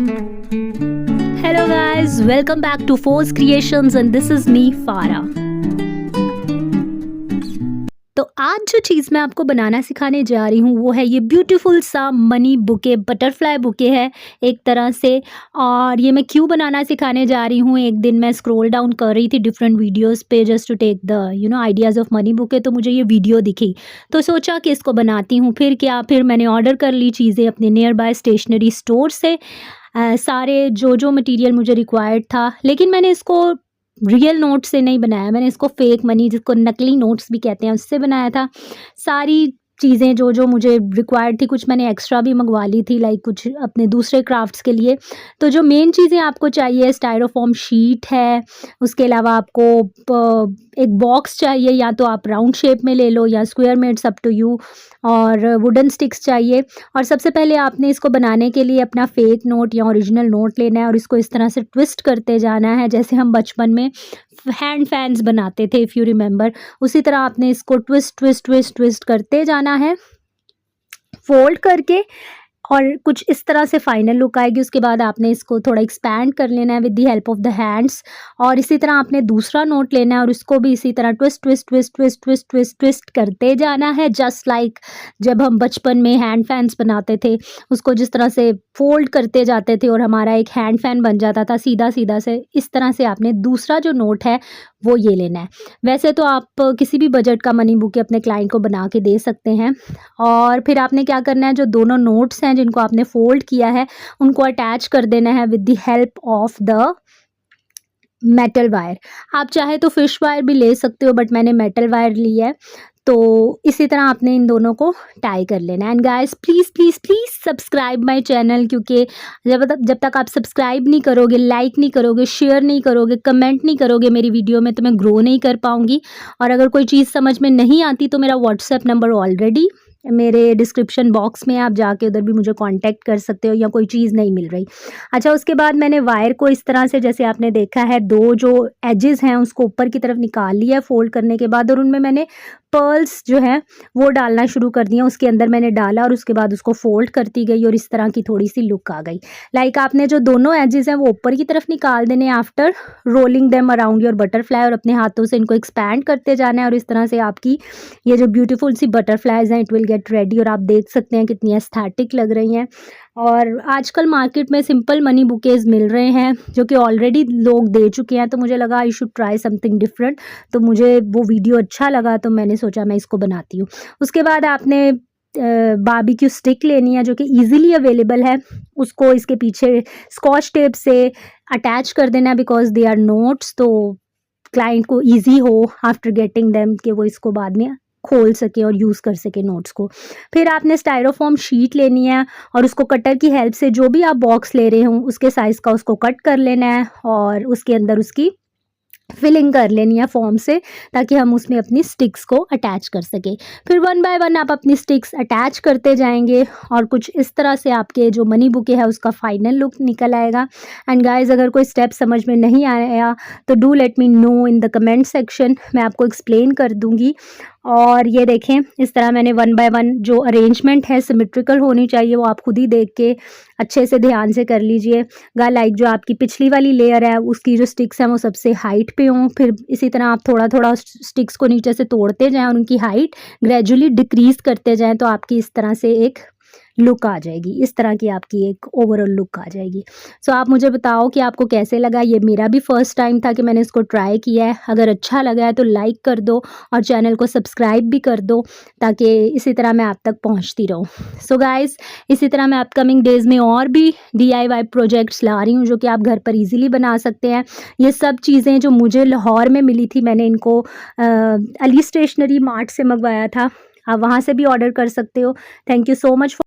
Hello guys, welcome back to Force Creations and this is me Farah। तो आज जो चीज़ मैं आपको बनाना सिखाने जा रही हूँ वो है ये ब्यूटीफुल सा मनी बुके, बटरफ्लाई बुके है एक तरह से। और ये मैं क्यों बनाना सिखाने जा रही हूँ, एक दिन मैं स्क्रॉल डाउन कर रही थी डिफरेंट वीडियोस पे just to take the ideas of money bouquet, तो मुझे ये वीडियो दिखी तो सोचा कि इसको बनाती हूँ। फिर मैंने ऑर्डर कर ली चीज़ें अपने नियर बाय स्टेशनरी स्टोर से, सारे जो मटेरियल मुझे रिक्वायर्ड था। लेकिन मैंने इसको रियल नोट से नहीं बनाया, मैंने इसको फेक मनी, जिसको नकली नोट्स भी कहते हैं, उससे बनाया था। सारी चीज़ें जो मुझे रिक्वायर्ड थी, कुछ मैंने एक्स्ट्रा भी मंगवा ली थी, लाइक कुछ अपने दूसरे क्राफ्ट्स के लिए। तो जो मेन चीज़ें आपको चाहिए, स्टायरोफॉर्म शीट है, उसके अलावा आपको एक बॉक्स चाहिए, या तो आप राउंड शेप में ले लो या स्क्वायर में, इट्स अप टू यू। और वुडन स्टिक्स चाहिए। और सबसे पहले आपने इसको बनाने के लिए अपना फेक नोट या ओरिजिनल नोट लेना है और इसको इस तरह से ट्विस्ट करते जाना है, जैसे हम बचपन में हैंड फैन्स बनाते थे, इफ़ यू रिमेंबर। उसी तरह आपने इसको ट्विस्ट करते जाना है, फोल्ड करके, और कुछ इस तरह से फाइनल लुक आएगी। उसके बाद आपने इसको थोड़ा एक्सपैंड कर लेना है with the help of the hands. और इसी तरह आपने दूसरा नोट लेना है और उसको भी इसी तरह ट्विस्ट करते जाना है, जस्ट लाइक जब हम बचपन में हैंड फैन्स बनाते थे, उसको जिस तरह से फोल्ड करते जाते थे और हमारा एक हैंड फैन बन जाता था सीधा सीधा से। इस तरह से आपने दूसरा जो नोट है वो ये लेना है। वैसे तो आप किसी भी बजट का मनी बुके अपने क्लाइंट को बना के दे सकते हैं। और फिर आपने क्या करना है, जो दोनों नोट्स हैं जिनको आपने फोल्ड किया है उनको अटैच कर देना है with the help of the metal wire. आप चाहे तो फिश वायर भी ले सकते हो, बट मैंने मेटल वायर ली है। तो इसी तरह आपने इन दोनों को टाई कर लेना है। And guys please subscribe my channel, क्योंकि जब तक आप सब्सक्राइब नहीं करोगे, लाइक नहीं करोगे, शेयर नहीं करोगे, कमेंट नहीं करोगे मेरी वीडियो में, तो मैं ग्रो नहीं कर पाऊँगी। और अगर कोई चीज़ समझ में नहीं आती तो मेरा व्हाट्सएप नंबर ऑलरेडी मेरे डिस्क्रिप्शन बॉक्स में, आप जाके उधर भी मुझे कांटेक्ट कर सकते हो, या कोई चीज़ नहीं मिल रही। अच्छा, उसके बाद मैंने वायर को इस तरह से, जैसे आपने देखा है, दो जो एजेस हैं उसको ऊपर की तरफ निकाल लिया फोल्ड करने के बाद, और उनमें मैंने पर्ल्स जो हैं वो डालना शुरू कर दिया। उसके अंदर मैंने डाला और उसके बाद उसको फोल्ड करती गई और इस तरह की थोड़ी सी लुक आ गई। लाइक आपने जो दोनों एजेस हैं वो ऊपर की तरफ निकाल देने after rolling them around your butterfly, और अपने हाथों से इनको एक्सपैंड करते जाना है। और इस तरह से आपकी ये जो ब्यूटीफुल सी बटरफ्लाइज हैं, इट विल गेट रेडी। और आप देख सकते हैं कितनी एस्थेटिक लग रही हैं। और आजकल मार्केट में सिंपल मनी बुकेज मिल रहे हैं जो कि ऑलरेडी लोग दे चुके हैं, तो मुझे लगा I should try something different. तो मुझे वो वीडियो अच्छा लगा तो मैंने सोचा मैं इसको बनाती हूँ। उसके बाद आपने बारबेक्यू स्टिक लेनी है जो कि ईजिली अवेलेबल है, उसको इसके पीछे स्कॉच टेप से अटैच कर देना, बिकॉज दे आर नोट्स, तो क्लाइंट को ईजी हो आफ्टर गेटिंग देम कि वो इसको बाद में खोल सके और यूज़ कर सके नोट्स को। फिर आपने स्टायरोफॉर्म शीट लेनी है और उसको कटर की हेल्प से जो भी आप बॉक्स ले रहे हो उसके साइज़ का उसको कट कर लेना है और उसके अंदर उसकी फिलिंग कर लेनी है फॉर्म से, ताकि हम उसमें अपनी स्टिक्स को अटैच कर सके। फिर वन बाय वन आप अपनी स्टिक्स अटैच करते जाएंगे और कुछ इस तरह से आपके जो मनी बुके है उसका फाइनल लुक निकल आएगा। एंड गाइस, अगर कोई स्टेप समझ में नहीं आया तो do let me know in the comment section, मैं आपको एक्सप्लेन कर दूंगी। और ये देखें, इस तरह मैंने वन बाय वन जो अरेंजमेंट है सिमेट्रिकल होनी चाहिए, वो आप खुद ही देख के अच्छे से ध्यान से कर लीजिएगा। लाइक जो आपकी पिछली वाली लेयर है उसकी जो स्टिक्स हैं वो सबसे हाइट पे हों। फिर इसी तरह आप थोड़ा थोड़ा स्टिक्स को नीचे से तोड़ते जाएं और उनकी हाइट ग्रेजुअली डिक्रीज करते जाएं, तो आपकी इस तरह से एक लुक आ जाएगी, इस तरह की आपकी एक ओवरऑल लुक आ जाएगी। सो आप मुझे बताओ कि आपको कैसे लगा। ये मेरा भी फर्स्ट टाइम था कि मैंने इसको ट्राई किया है। अगर अच्छा लगा है तो लाइक कर दो और चैनल को सब्सक्राइब भी कर दो, ताकि इसी तरह मैं आप तक पहुंचती रहूं। सो गाइस, इसी तरह मैं अपकमिंग डेज़ में और भी DIY प्रोजेक्ट्स ला रही हूँ जो कि आप घर पर ईजिली बना सकते हैं। ये सब चीज़ें जो मुझे लाहौर में मिली थी, मैंने इनको अली स्टेशनरी मार्ट से मंगवाया था, आप वहाँ से भी ऑर्डर कर सकते हो। Thank you so much.